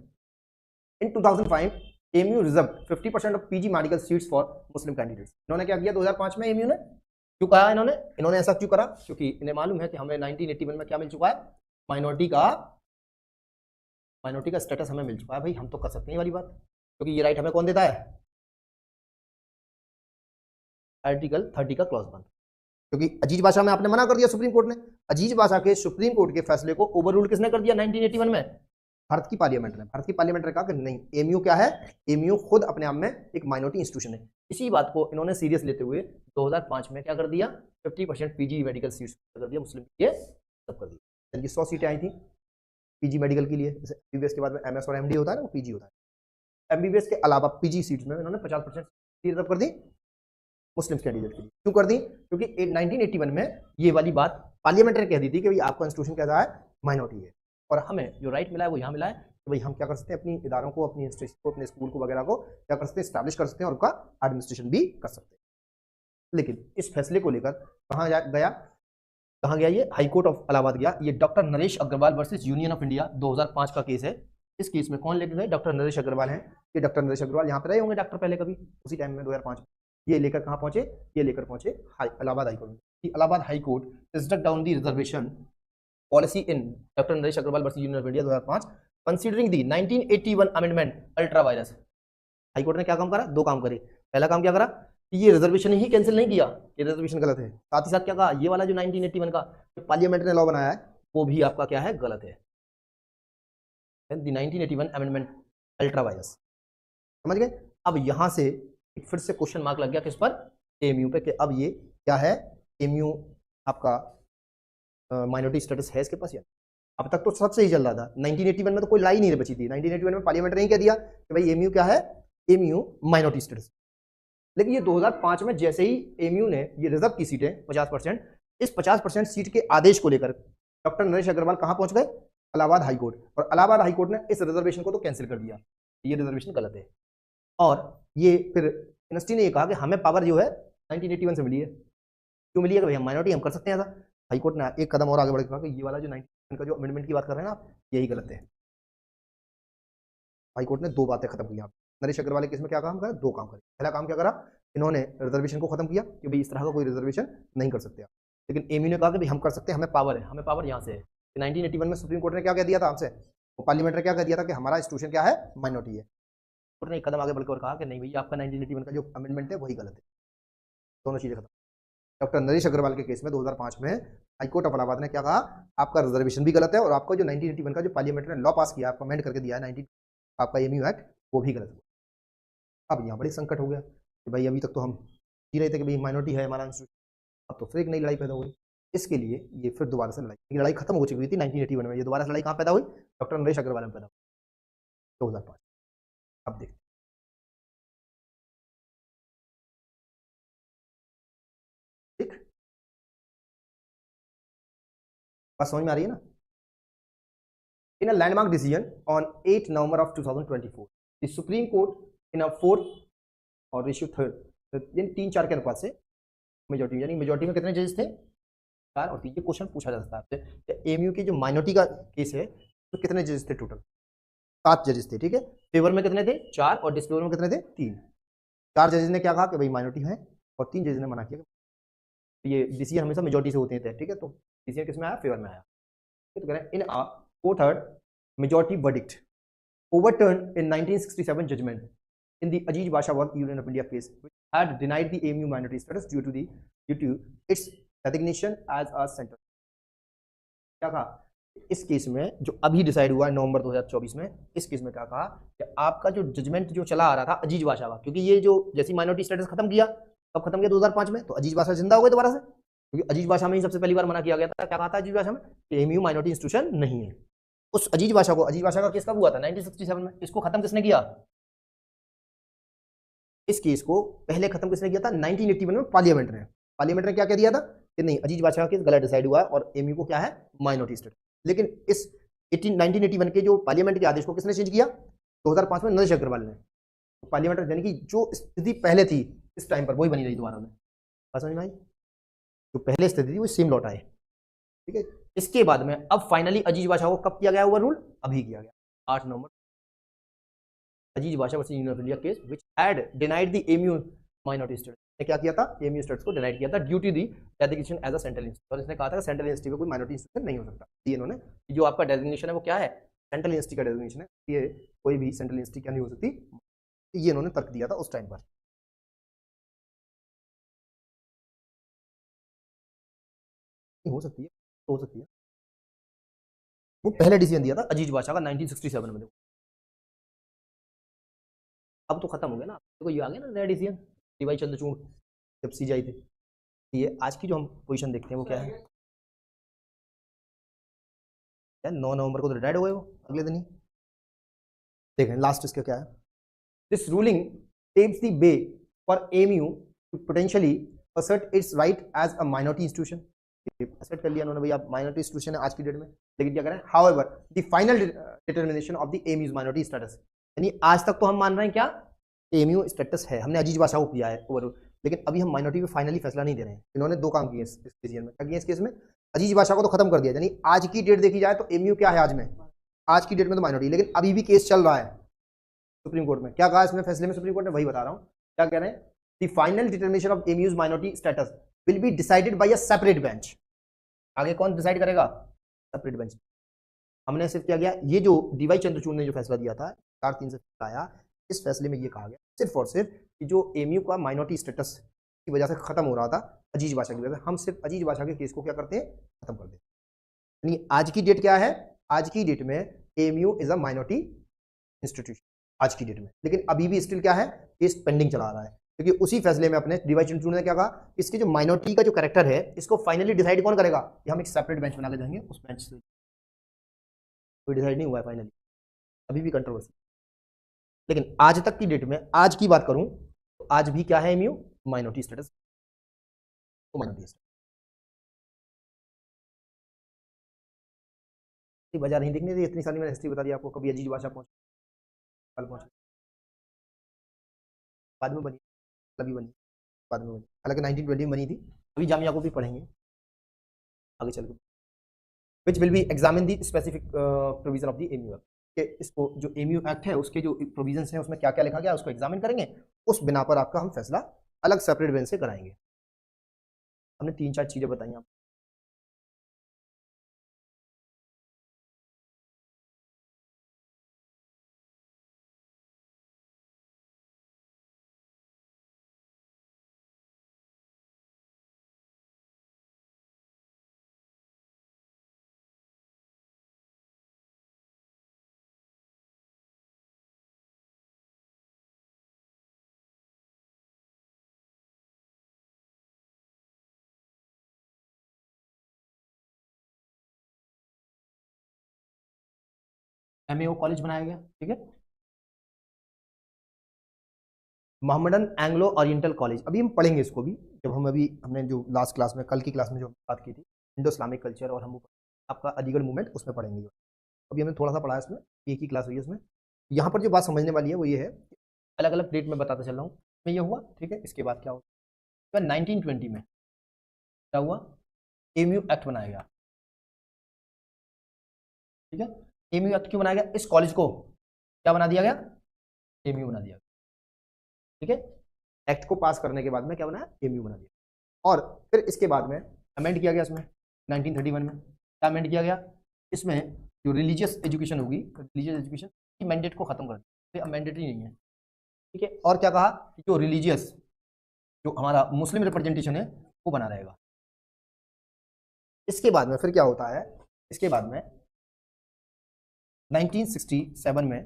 इन 2005 MU reserve 50% of PG medical seats for Muslim candidates. इन्होंने क्या किया 2005 में, एमयू ने क्यों कहा, इन्होंने ऐसा क्यों करा, क्योंकि इन्हें मालूम है कि हमें 1981 में क्या मिल चुका है, माइनॉरिटी का स्टेटस हमें मिल चुका है, भाई हम तो कर सकते हैं ये वाली बात, क्योंकि ये राइट हमें कौन देता है, आर्टिकल 30 का क्लॉज 1। क्योंकि अजीज बाशा में आपने मना कर दिया सुप्रीम कोर्ट ने, अजीज बाशा के सुप्रीम कोर्ट के फैसले को ओवररूल किसने कर दिया 1981 में, भारत की पार्लियामेंट ने। भारत की पार्लियामेंट ने कहा कि नहीं, एमयू क्या है, एमयू खुद अपने आप में एक माइनॉरिटी इंस्टीट्यूशन है। इसी बात को इन्होंने सीरियस लेते हुए 2005 में क्या कर दिया, 50% पीजी मेडिकल सीट्स कर दिया मुस्लिम के लिए, सब कर दिया। यानी कि 100 सीटें आई थी पीजी मेडिकल के लिए, जैसे एमबीबीएस के बाद में एमएस और एमडी होता है ना, वो पीजी होता है। एमबीबीएस के अलावा पीजी सीट्स में इन्होंने 50% सीट रिजर्व कर दी मुस्लिम कैंडिडेट के लिए। क्यों कर दी? क्योंकि 1981 में ये वाली बात पार्लियामेंट ने कह दी थी कि भाई आपका इंस्टीट्यूशन क्या है, माइनॉरिटी है, और हमें जो राइट मिला है वो यहाँ मिला है कि भाई हम क्या कर सकते हैं, अपनी इदारों को, अपनी इंस्टीट्यूशन को, अपने स्कूल को वगैरह को क्या कर सकते हैं, स्टैब्लिश कर सकते हैं और उनका एडमिनिस्ट्रेशन भी कर सकते हैं। लेकिन इस फैसले को लेकर कहाँ गया, कहाँ गया ये, हाईकोर्ट ऑफ इलाहाबाद गया। ये doctor Naresh Agarwal versus union of India 2005 का केस है। इस केस में कौन लेके गए, डॉक्टर नरेश अग्रवाल हैं। ये डॉक्टर नरेश अग्रवाल यहाँ पे रहे होंगे डॉक्टर पहले कभी, उसी टाइम में 2005 में। ये लेकर कहाँ पहुंचे, ये लेकर पहुंचे इलाहाबाद हाईकोर्ट में। Allahabad high court struck down the reservation policy in doctor Naresh Agarwal versus union of India 2005 considering the 1981 amendment ultra vires. High court ने क्या काम करा, दो काम करे। पहला काम क्या करा, ये रिजर्वेशन ही कैंसिल नहीं किया, ये रिजर्वेशन गलत है। साथ ही साथ क्या कहा, ये वाला जो 1981 का पार्लियामेंट ने लॉ बनाया है वो भी आपका क्या है, गलत है। द 1981 अमेंडमेंट अल्ट्रा वायरस, समझ गए। अब यहां से फिर से क्वेश्चन मार्क लग गया किस पर, एएमयू पे, कि अब ये क्या है, एएमयू आपका माइनॉरिटी स्टेटस है इसके पास या? अब तक तो सब सही चल रहा था, 1981 में तो कोई लाई नहीं बची थी। 1981 में पार्लियामेंट ने कह दिया कि भाई एएमयू क्या है, एएमयू माइनॉरिटी स्टेटस। लेकिन ये 2005 में जैसे ही एएमयू ने ये रिजर्व की सीटें 50%, इस 50% सीट के आदेश को लेकर डॉक्टर नरेश अग्रवाल कहां पहुंच गए, इलाहाबाद हाईकोर्ट। और इलाहाबाद हाईकोर्ट ने इस रिजर्वेशन को तो कैंसिल कर दिया, ये रिजर्वेशन गलत है। और ये फिर यूनिवर्सिटी ने ये कहा कि हमें पावर जो है 1981 से मिली है। क्यों मिली है कि भाई हम माइनॉरिटी हम कर सकते हैं ऐसा। हाईकोर्ट ने एक कदम और आगे बढ़ के कहा कि ये वाला जो 1981 का जो अमेंडमेंट की बात कर रहे हैं आप, यही गलत है। हाईकोर्ट ने दो बातें खत्म की। नरेश अग्रवाल के केस में क्या काम करा, दो काम करे। पहला काम क्या करा, इन्होंने रिजर्वेशन को खत्म किया कि भाई इस तरह का कोई रिजर्वेशन नहीं कर सकते आप। लेकिन एएमयू ने कहा कि भाई हम कर सकते हैं, हमें पावर है, हमें पावर यहाँ से है। 1981 में सुप्रीम कोर्ट ने क्या कह दिया था हमसे, पार्लियामेंट ने क्या कह दिया था कि हमारा इंस्टीट्यूशन क्या है, माइनॉरिटी है। कोर्ट ने एक कदम आगे बढ़कर और कहा कि नहीं भैया आपका 1981 का जो अमेंडमेंट है वही गलत है। दोनों चीजें खत्म। डॉक्टर नरेश अग्रवाल के केस में 2005 में हाईकोर्ट ऑफ इलाहाबाद ने क्या कहा, आपका रिजर्वेशन भी गलत है और आपका जो 1981 का जो पार्लियामेंट ने लॉ पास किया, आपको अमेंड करके दिया है 19 आपका एएमयू एक्ट, वो भी गलत हुआ। अब यहाँ बड़ी संकट हो गया कि भाई अभी तक तो हम जी रहे थे कि भाई माइनॉरिटी है हमारा इंस्टीट्यूट, अब तो फिर एक नई लड़ाई पैदा हुई। इसके लिए ये फिर दोबारा से लड़ाई खत्म हो चुकी थी 1981 में। ये दोबारा से लड़ाई कहाँ पैदा हुई, डॉक्टर नरेश अग्रवाल में पैदा हुई 2005। अब देखते ठीक, बात समझ में आ रही है ना। In a landmark decision on 8 November of 2024 the Supreme Court in a fourth और रेशियो थर्ड, इन 3-4 के अनुपात से मेजोरिटी, यानी मेजोरिटी में कितने जजेस थे, 4 और 3। ये क्वेश्चन पूछा जा सकता है आपसे, एएमयू की जो माइनॉरिटी का केस है तो कितने जजेस थे टोटल, 7 जजेस थे, ठीक है। फेवर में कितने थे, 4, और डिसफेवर में कितने थे, 3। 4 जजेस ने क्या कहा कि भाई माइनॉरिटी है, और 3 जजेस ने मना किया। ये डिसीजन हमेशा मेजोरिटी से होते हैं, ठीक है। तो डिसीजन किस में आया, फेवर में आया। तो कह रहे हैं इन अ 4/3 majority verdict overturned in 1967 judgment in the Aziz Bashawat Union of India case, which had denied the AMU minority status due to its designation as a center. क्या कहा इस केस में, जो अभी डिसाइड हुआ है नवंबर 2024 में, इस केस में क्या कहा कि आपका जो जजमेंट जो चला आ रहा था अजीज बाशावा, क्योंकि ये जो जैसी माइनॉरिटी स्टेटस खत्म किया, कब खत्म किया, 2005 में, तो अजीज बाशा जिंदा हो गए दोबारा से, क्योंकि अजीज बाशा में ही सबसे पहली बार मना किया गया था। क्या कहा था अजीज बाशा में, एएमयू माइनॉरिटी इंस्टीट्यूशन नहीं है। उस अजीज बाशा को, अजीज बाशा का केस कब हुआ था, 1967 में। इसको खत्म किसने किया, इस केस को पहले खत्म किसने किया था, 1981 में पार्लियामेंट ने। पार्लियामेंट ने क्या कह दिया था कि नहीं, अजीज बाशा का केस गलत डिसाइड हुआ है और एएमयू को क्या है, माइनॉरिटी स्टेटस। लेकिन इस 1981 के जो पार्लियामेंट के आदेश को किसने चेंज किया, 2005 में नरेश अग्रवाल ने। पार्लियामेंट यानी कि जो स्थिति पहले थी इस टाइम पर वही बनी रही दोबारा में। समझ में आई, जो पहले स्थिति थी वो सेम लौट आए, ठीक है। इसके बाद में अब फाइनली अजीज बाशा को कब किया गया ओवर रूल, अभी किया गया 8 नवंबर, Aziz Basha versus union of India case which had denied the AMU minority status. ने क्या किया था, एएमयू स्टेटस को डिनाइड किया था due to the designation as a central institute. और इसने कहा था कि सेंट्रल इंस्टीट्यूट में कोई माइनॉरिटी इंस्टीट्यूशन नहीं हो सकता। ये इन्होंने जो आपका डेजिग्नेशन है वो क्या है, सेंट्रल इंस्टीट्यूट का डेजिग्नेशन है, ये कोई भी सेंट्रल इंस्टीट्यूट क्या नहीं हो सकती, ये इन्होंने तर्क दिया था उस टाइम पर। हो सकती है, हो सकती है, वो पहले डिसीजन दिया था अजीज बाशा का 1967 में। अब तो खत्म हो गया ना, देखो ये आ गया ना नया डिसीजन, डीवाई चंद्रचूड़, जब सीजीआई थे। ये आज की जो हम पोजीशन देखते हैं वो क्या है, 9 नवंबर को तो रिटायर्ड हो गए वो अगले दिन ही। देखें लास्ट इसका क्या है, this ruling paves the way for AMU to potentially assert its right as a minority institution। assert कर लिया उन्होंने, भाई आप minority institution है आज की डेट में, लेकिन क्या करें, however the final determination of the AMU's minority status, यानी आज तक तो हम मान रहे हैं क्या AMU स्टेटस है, हमने अजीज बादशाह को किया है ओवरऑल, लेकिन अभी हम माइनॉरिटी पे फाइनली फैसला नहीं दे रहे हैं। इन्होंने दो काम किए इस डिसीजन में, क्या किया इस केस में, अजीज बादशाह को तो खत्म कर दिया, यानी आज की डेट देखी जाए तो AMU क्या है आज में, आज की डेट में तो माइनॉरिटी, लेकिन अभी भी केस चल रहा है सुप्रीम कोर्ट में। क्या कहा इसमें फैसले में सुप्रीम कोर्ट ने, वही बता रहा हूँ क्या कह रहे हैं, the final determination of AMU's minority status will be decided by a separate bench। आगे कौन डिसाइड करेगा, सेपरेट बेंच। हमने सिर्फ क्या किया, ये जो डीवाई चंद्रचूड़ ने जो फैसला दिया था 4-3 से आया, इस फैसले में ये कहा गया सिर्फ और सिर्फ कि जो AMU का माइनॉरिटी स्टेटस की वजह से खत्म हो रहा था अजीज बादशाह की वजह से, हम सिर्फ अजीज बादशाह के केस को क्या करते हैं, खत्म कर देते हैं। यानी आज की डेट क्या है, आज की डेट में AMU is a minority institution आज की डेट में, लेकिन अभी भी स्टिल क्या है, केस पेंडिंग चला रहा है, क्योंकि उसी फैसले में अपने डीवाई चंद्रचूड़ ने क्या कहा, इसके जो माइनॉरिटी का जो कैरेक्टर है इसको फाइनली डिसाइड कौन करेगा, ये हम एक सेपरेट बेंच बना के जाएंगे, उस बेंच से कोई डिसाइड नहीं हुआ है फाइनली, अभी भी कंट्रोवर्सी। लेकिन आज तक की डेट में, आज की बात करूं तो आज भी क्या है एमयू, माइनॉरिटी स्टेटस, तो माइनॉरिटी स्टेटस वजह नहीं देखने दी, इतनी सारी मैंने हिस्ट्री बता दी आपको, कभी अजीज बादशाह पहुंच, कल पहुंच, बाद में बनी, अभी बनी, बाद में बनी, हालांकि 1920 में बनी थी, अभी जामिया को भी पढ़ेंगे आगे चल के, which will be examine the specific provision of the AMU act, कि इसको जो एमयू एक्ट है उसके जो प्रोविजंस हैं उसमें क्या क्या लिखा गया उसको एग्जामिन करेंगे, उस बिना पर आपका हम फैसला अलग सेपरेट बेंच से कराएंगे। हमने 3-4 चीजें बताई आपको। एमएओ कॉलेज बनाया गया, ठीक है, मोहम्मदन एंग्लो ओरिएंटल कॉलेज, अभी हम पढ़ेंगे इसको भी, जब हम अभी हमने जो लास्ट क्लास में, कल की क्लास में जो बात की थी इंडो इस्लामिक कल्चर, और हम आपका अलीगढ़ मूवमेंट उसमें पढ़ेंगे, अभी हमने थोड़ा सा पढ़ा है इसमें, एक ही क्लास हुई है उसमें। यहाँ पर जो बात समझने वाली है वो ये है, अलग अलग डेट में बताता चल रहा हूँ मैं, ये हुआ ठीक है, इसके बाद क्या हुआ, 1920 में क्या हुआ, एमयू एक्ट बनाया गया, ठीक है, एमयू एक्ट क्यों बनाया गया, इस कॉलेज को क्या बना दिया गया, एमयू बना दिया गया, ठीक है, एक्ट को पास करने के बाद में क्या बनाया, एमयू बना दिया, और फिर इसके बाद में अमेंड किया गया इसमें 1931 में, क्या अमेंड किया गया, इसमें जो रिलीजियस एजुकेशन होगी, रिलीजियस एजुकेशन की मैंडेट को खत्म कर दिया, मैंडेटरी नहीं है, ठीक है, और क्या कहा कि जो रिलीजियस, जो हमारा मुस्लिम रिप्रेजेंटेशन है वो बना रहेगा। इसके बाद में फिर क्या होता है, इसके बाद में 1967 में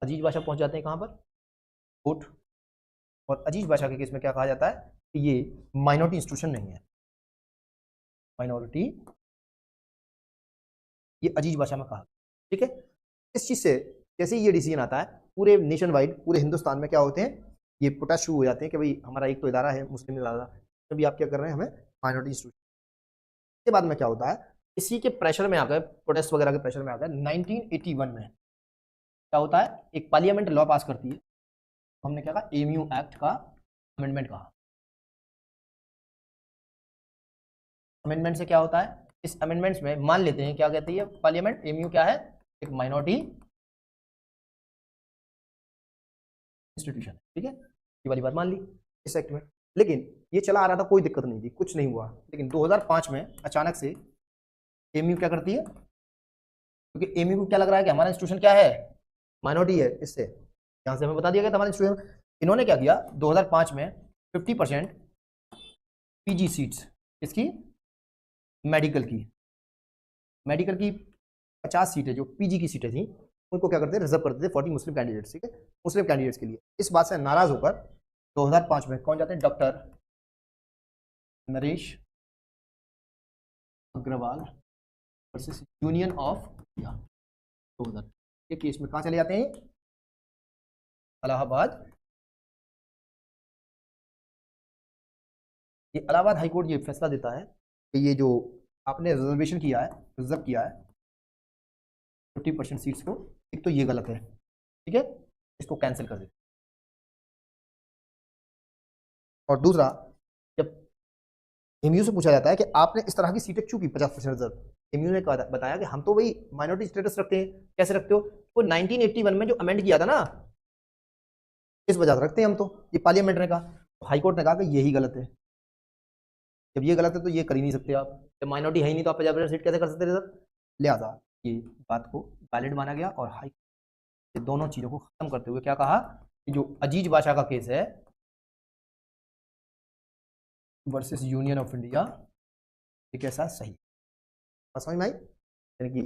अजीज बादशाह पहुंच जाते हैं कहां पर, कोर्ट, और अजीज बादशाह के केस में क्या कहा जाता है कि ये माइनॉरिटी इंस्टीट्यूशन नहीं है, माइनॉरिटी, ये अजीज बादशाह में कहा, ठीक है। इस चीज से जैसे ही ये डिसीजन आता है, पूरे नेशन वाइड, पूरे हिंदुस्तान में क्या होते हैं, ये प्रोटेस्ट शुरू हो जाते हैं कि भाई हमारा एक तो इदारा है मुस्लिम इदारा, तो भी आप क्या कर रहे हैं, हमें माइनॉरिटी इंस्टीट्यूशन। इसके बाद में क्या होता है, इसी के प्रेशर में आकर, प्रोटेस्ट वगैरह के प्रेशर में आकर 1981 में क्या होता है, एक पार्लियामेंट लॉ पास करती है, हमने क्या कहा, एमयू एक्ट का अमेंडमेंट कहा। अमेंडमेंट से क्या होता है, इस अमेंडमेंट्स में मान लेते हैं, क्या कहती है पार्लियामेंट, एमयू क्या है, एक माइनॉरिटी इंस्टीट्यूशन, ठीक है, ये वाली बात मान ली इस एक्ट में। लेकिन ये चला आ रहा था, कोई दिक्कत नहीं थी, कुछ नहीं हुआ, लेकिन 2005 में अचानक से एमयू क्या करती है, क्योंकि एमयू को क्या लग रहा है कि हमारा इंस्टीट्यूशन क्या है, माइनॉरिटी है, इससे यहाँ से हमें बता दिया गया था हमारा इंस्टीट्यूशन। इन्होंने क्या किया, 2005 में 50% पीजी सीट्स, इसकी मेडिकल की 50 सीटें जो पीजी की सीटें थी, उनको क्या करते, रिजर्व करते थे 40 मुस्लिम कैंडिडेट्स, ठीक है, मुस्लिम कैंडिडेट्स के लिए। इस बात से नाराज होकर 2005 में कौन जाते हैं? Doctor Naresh Agarwal versus union of India 2000। ये केस में कहाँ चले जाते हैं? इलाहाबाद। ये इलाहाबाद हाईकोर्ट ये फैसला देता है कि ये जो आपने रिजर्वेशन किया है, रिजर्व किया है 50% सीट्स को, एक तो ये गलत है, ठीक है, इसको कैंसिल कर दे। और दूसरा, जब एमयू से पूछा जाता है कि आपने इस तरह की सीटें क्यों की 50% रिजर्व, एमयू ने बताया कि हम तो वही माइनॉरिटी स्टेटस रखते हैं। कैसे रखते हो? वो 1981 में जो अमेंड किया था ना, इस वजह से रखते हैं हम तो, ये पार्लियामेंट ने कहा। तो हाईकोर्ट ने कहा कि यही गलत है। जब ये गलत है तो ये कर ही नहीं सकते आप, जब माइनॉरिटी है ही नहीं तो आप 50% सीट कैसे कर सकते रिजर्व? लिहाजा ये बात को वैलिड माना गया और हाई ये दोनों चीजों को खत्म करते हुए क्या कहा कि जो अजीज बादशाह का केस है वर्सेस यूनियन ऑफ इंडिया, ये कैसा सही? समझ में आई? यानी कि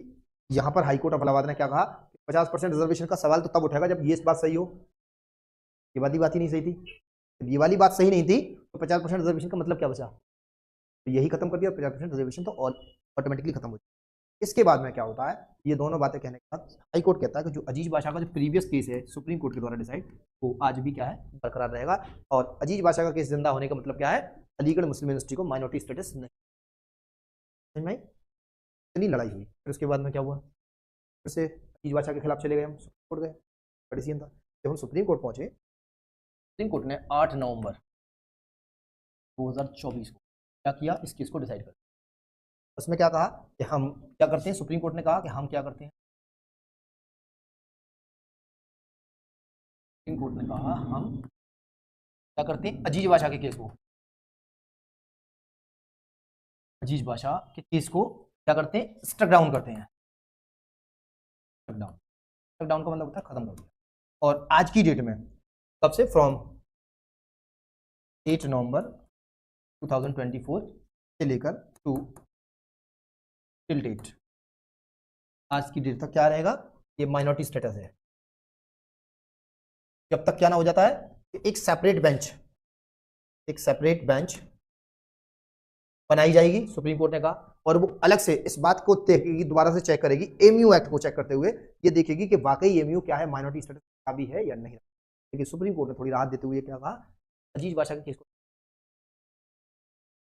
यहां पर हाईकोर्ट ऑफ इलाहाबाद ने क्या कहा, 50% रिजर्वेशन का सवाल तो तब उठेगा जब ये बात सही हो। ये वाली बात ही नहीं सही थी। जब ये वाली बात सही नहीं थी तो 50% रिजर्वेशन का मतलब क्या बचा? तो यही खत्म कर दिया, 50% रिजर्वेशन तो ऑटोमेटिकली खत्म हो जाए। इसके बाद में क्या होता है, ये दोनों बातें कहने के बाद हाईकोर्ट कहता है कि जो अजीज बादशाह का जो प्रीवियस केस है सुप्रीम कोर्ट के द्वारा डिसाइड, वो आज भी क्या है, बरकरार रहेगा। और अजीज बादशाह का केस जिंदा होने का मतलब क्या है? अलीगढ़ मुस्लिम यूनिवर्सिटी को माइनॉरिटी स्टेटस नहीं। समझ में आई? इतनी लड़ाई हुई, फिर उसके बाद में क्या हुआ, फिर से अजीज बादशाह के खिलाफ चले गए हम, सुप्रीम कोर्ट गए, बड़ी सीन था। जब हम सुप्रीम कोर्ट पहुंचे, सुप्रीम कोर्ट ने 8 नवंबर 2024 को क्या किया, इस केस को डिसाइड कर। उसमें क्या कहा कि हम क्या करते हैं, सुप्रीम कोर्ट ने कहा कि हम क्या करते हैं, सुप्रीम कोर्ट ने कहा हम क्या करते हैं, अजीज बादशाह के केस को, अजीज बादशाह के केस को क्या करते हैं, स्ट्रक डाउन करते हैं। स्ट्रक डाउन, स्ट्रक डाउन का मतलब होता है खत्म कर दिया। और आज की डेट में कब से, फ्रॉम 8 नवंबर 2024 से लेकर टू टिल डेट, आज की डेट तक क्या रहेगा, ये माइनॉरिटी स्टेटस है। जब तक क्या ना हो जाता है, एक सेपरेट बेंच, एक सेपरेट बेंच बनाई जाएगी, सुप्रीम कोर्ट ने कहा, और वो अलग से इस बात को देखेगी, दोबारा से चेक करेगी, एमयू एक्ट को चेक करते हुए ये देखेगी कि वाकई एमयू क्या है, माइनॉरिटी स्टेटस का भी है या नहीं। लेकिन सुप्रीम कोर्ट ने थोड़ी राहत देते हुए क्या कहा, अजीज बादशाह के केस को,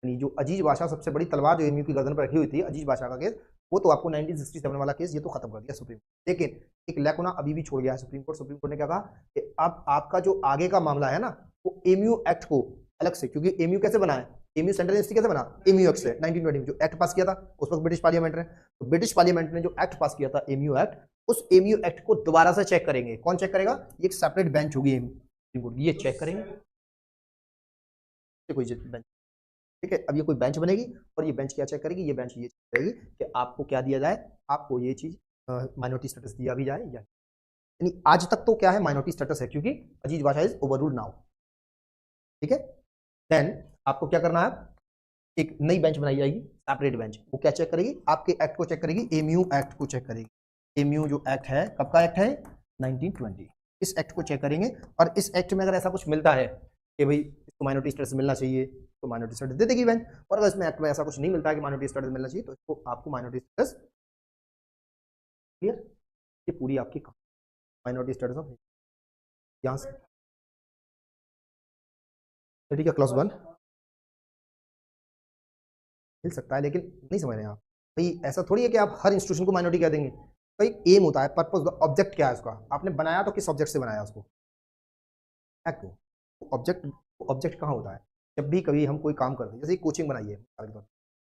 जो अजीज बादशाह सबसे बड़ी तलवार जो एमयू की गर्दन पर रखी हुई थी, अजीज बादशाह का केस, वो तो आपको 1967 वाला केस ये तो खत्म कर दिया सुप्रीम कोर्ट। लेकिन एक लैकुना अभी भी छोड़ गया है सुप्रीम कोर्ट। सुप्रीम कोर्ट ने क्या कहा कि अब आपका जो आगे का मामला है ना, वो एमयू एक्ट को अलग से, क्योंकि एमयू कैसे बना है, एमयू सेंट्रल यूनिवर्सिटी कैसे बना, एमयू एक्ट से 1920 में जो एक्ट पास किया था उस वक्त ब्रिटिश पार्लियामेंट ने, तो ब्रिटिश पार्लियामेंट ने जो एक्ट पास किया था एमयू एक्ट, उस एमयू एक्ट को दोबारा से चेक करेंगे। कौन चेक करेगा? ये एक सेपरेट बेंच होगी सुप्रीम कोर्ट, ये चेक करेंगे, कोई बेंच, ठीक है। अब ये कोई बेंच बनेगी और ये बेंच क्या चेक करेगी, ये बेंच ये चेक करेगी कि आपको क्या दिया जाए, आपको ये चीज माइनॉरिटी स्टेटस दिया भी जाए या, यानी आज तक तो क्या है, माइनॉरिटी स्टेटस है, क्योंकि अजीज बादशाह इज ओवररूल्ड नाउ, ठीक है। देन आपको क्या करना है, एक नई बेंच बनाई जाएगी, सेपरेट बेंच, वो क्या चेक करेगी, आपके एक्ट को चेक करेगी, एमयू एक्ट को चेक करेगी। एमयू जो एक्ट है, कब का एक्ट है, 1920, इस एक्ट को चेक करेंगे। और इस एक्ट में अगर ऐसा कुछ मिलता है कि भाई इसको माइनॉरिटी स्टेटस मिलना चाहिए, तो माइनॉरिटी स्टेटस दे देगी बेंच। और अगर इसमें एक्ट में ऐसा कुछ नहीं मिलता है कि माइनॉरिटी स्टेटस मिलना चाहिए, तो इसको आपको माइनॉरिटी स्टेटस, क्लियर, ये पूरी आपकी माइनॉरिटी स्टेटस ऑफ, यहाँ से ठीक है, क्लास 1 मिल सकता है, लेकिन नहीं समझ रहे हैं आप भाई, ऐसा थोड़ी है कि आप हर इंस्टीट्यूशन को माइनॉरिटी कह देंगे। भाई एम होता है, पर्पस, ऑब्जेक्ट क्या है उसका, आपने बनाया तो किस ऑब्जेक्ट से बनाया उसको, एक्ट को। ऑब्जेक्ट, ऑब्जेक्ट कहाँ होता है, जब भी कभी हम कोई काम करते हैं, जैसे कोचिंग बनाई है,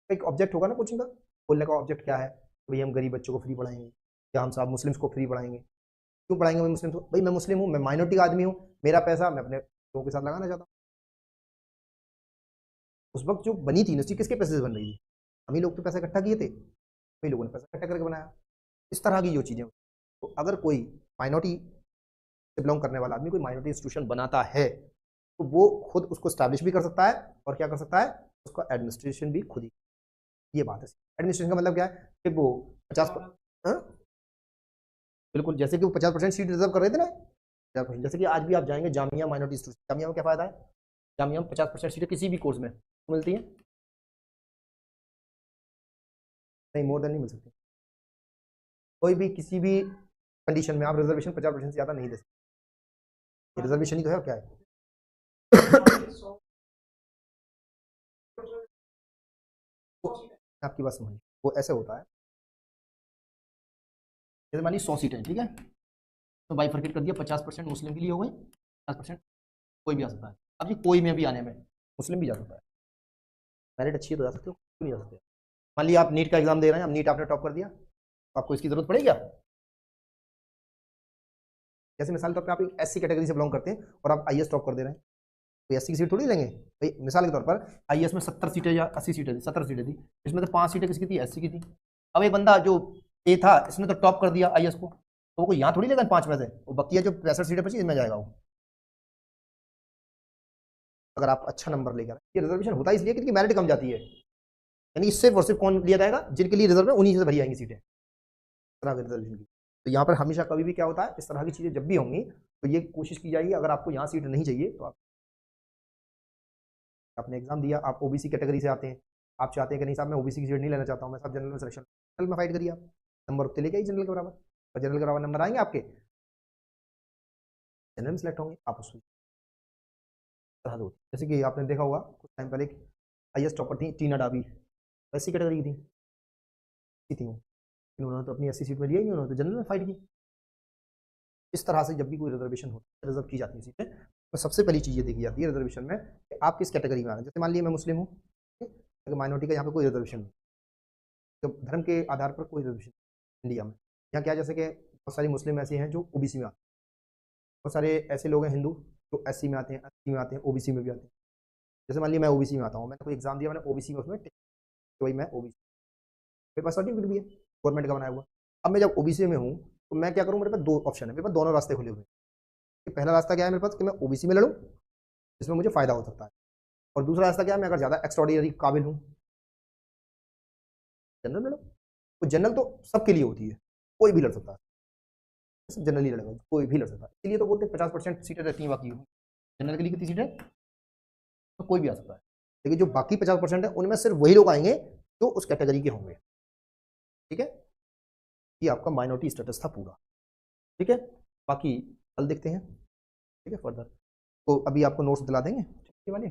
एक ऑब्जेक्ट होगा ना कोचिंग का, बोलने का ऑब्जेक्ट क्या है, भाई हम गरीब बच्चों को फ्री पढ़ाएंगे, या हम साहब मुस्लिम्स को फ्री पढ़ाएंगे। क्यों पढ़ाएंगे भाई मुस्लिम को? भाई मैं मुस्लिम हूँ, मैं माइनॉरिटी का आदमी हूँ, मेरा पैसा मैं अपने लोगों के साथ लगाना चाहता हूँ। उस वक्त जो बनी थी यूनिवर्सिटी किसके पैसे से बन रही थी, हम ही लोग तो पैसा इकट्ठा किए थे, हम ही लोगों ने पैसा इकट्ठा करके बनाया। इस तरह की जो चीज़ें, तो अगर कोई माइनॉरिटी से बिलोंग करने वाला आदमी कोई माइनॉरिटी इंस्टीट्यूशन बनाता है, तो वो खुद उसको स्टैब्लिश भी कर सकता है, और क्या कर सकता है, उसका एडमिनिस्ट्रेशन भी खुद ही। ये बात है, एडमिनिस्ट्रेशन का मतलब क्या है कि वो 50, बिल्कुल जैसे कि वो 50% सीट रिजर्व कर रहे थे ना, जैसे कि आज भी आप जाएंगे जामिया माइनॉरिटी स्टूडेंट, जामिया में क्या फ़ायदा है, जामिया में 50% सीटें किसी भी कोर्स में मिलती हैं, नहीं मोर देन नहीं मिल सकती, कोई भी किसी भी कंडीशन में आप रिजर्वेशन 50% से ज़्यादा नहीं दे सकते, रिजर्वेशन ही तो है और क्या है। आपकी बात समझ, वो ऐसे होता है, जैसे मान ली 100 सीटें, ठीक है, तो बाइफरकेट कर दिया, 50% मुस्लिम के लिए हो गई, 50% कोई भी आ सकता है। अब जी कोई में भी आने में मुस्लिम भी जा सकता है, मेरिट अच्छी है तो जा सकते हो, क्यों नहीं जा सकते। मान लिया आप नीट का एग्जाम दे रहे हैं, अब नीट आपने टॉप कर दिया, तो आपको इसकी जरूरत पड़ेगी क्या। जैसे मिसाल के तौर पर आप एक एससी कैटेगरी से बिलोंग करते हैं और आप आईएएस टॉप कर दे रहे हैं, तो एससी की सीट थोड़ी लेंगे भाई। मिसाल के तौर पर आईएएस में 70 सीटें या 80 सीटें थी, 70 सीटें थी, इसमें तो 5 सीटें किसकी थी, एससी की थी। अब एक बंदा जो ए था, इसने तो टॉप कर दिया आईएएस को, तो वो यहाँ थोड़ी लेगा 5 में से, वो बकिया जो 65 सीटें बची इसमें जाएगा वो। अगर आप अच्छा नंबर लेकर, ये रिजर्वेशन होता है इसलिए क्योंकि मेरिट कम जाती है, यानी सिर्फ और सिर्फ कौन लिया जाएगा, जिनके लिए रिजर्व है उन्हीं से भरी आएंगी सीटें, तरह के रिजर्वेशन की। तो यहाँ पर हमेशा कभी भी क्या होता है, इस तरह की चीज़ें जब भी होंगी तो ये कोशिश की जाएगी, अगर आपको यहाँ सीट नहीं चाहिए तो आपने एग्जाम दिया, आप ओबीसी कैटेगरी से आते हैं, आप चाहते हैं कि नहीं साहब मैं ओबीसी की सीट नहीं लेना चाहता हूँ, मैं सब जनरल में सिलेक्शन, जनरल में फाइट करिए, आप नंबर उतने लेके आई जनरल के बराबर, और जनरल के बराबर नंबर आएंगे आपके, जनरल में सिलेक्ट होंगे आप उसमें। जैसे कि आपने देखा होगा कुछ टाइम पहले आईएएस टॉपर थी टीना डाबी, एससी कैटेगरी की थी वो, उन्होंने तो अपनी एससी सीट में लिया ही नहीं, उन्होंने तो जनरल में फाइट की। इस तरह से जब भी कोई रिजर्वेशन होती है, रिजर्व की जाती है सीटें, तो सबसे पहली चीज़ ये देखी जाती है रिजर्वेशन में कि आप किस कैटेगरी में आ रहे हैं। जैसे मान लीजिए मैं मुस्लिम हूँ, अगर माइनॉरिटी का यहाँ पे कोई रिजर्वेशन नहीं, तो धर्म के आधार पर कोई रिजर्वेशन इंडिया में, यहाँ क्या, जैसे कि बहुत सारी मुस्लिम ऐसे हैं जो ओबीसी में आते हैं, बहुत सारे ऐसे लोग हैं हिंदू जो एससी में आते हैं, एससी में आते हैं, ओबीसी में भी आते हैं। जैसे मान लीजिए मैं ओबीसी में आता हूँ, मैंने कोई एग्जाम दिया, मैंने ओबीसी में उसमें तो वही मैं ओबीसी, मेरे पास सर्टिफिकेट भी है गवर्नमेंट का बनाया हुआ। अब मैं जब ओबीसी में हूँ तो मैं क्या करूँ, मेरे पास दो ऑप्शन है, मेरे पास दोनों रास्ते खुले हुए हैं। पहला रास्ता क्या है मेरे पास कि मैं ओबीसी में लड़ूँ, जिसमें मुझे फायदा हो सकता है, और दूसरा रास्ता क्या है, मैं अगर ज़्यादा एक्स्ट्राऑर्डिनरी काबिल हूँ, जनरल में लड़ूँ। तो जनरल तो सबके लिए होती है, कोई भी लड़ सकता है, जनरली लड़ेगा कोई भी लड़ सकता है, इसलिए तो बोलते हैं 50% सीटें रहती हैं बाकी जनरल के लिए कितनी सीटें, तो कोई भी आ सकता है। लेकिन जो बाकी 50% है उनमें सिर्फ वही लोग आएंगे जो उस कैटेगरी के होंगे, ठीक है। ये आपका माइनॉरिटी स्टेटस था पूरा, ठीक है। बाकी कल देखते हैं, ठीक है फर्दर। तो अभी आपको नोट्स दिला देंगे वाले।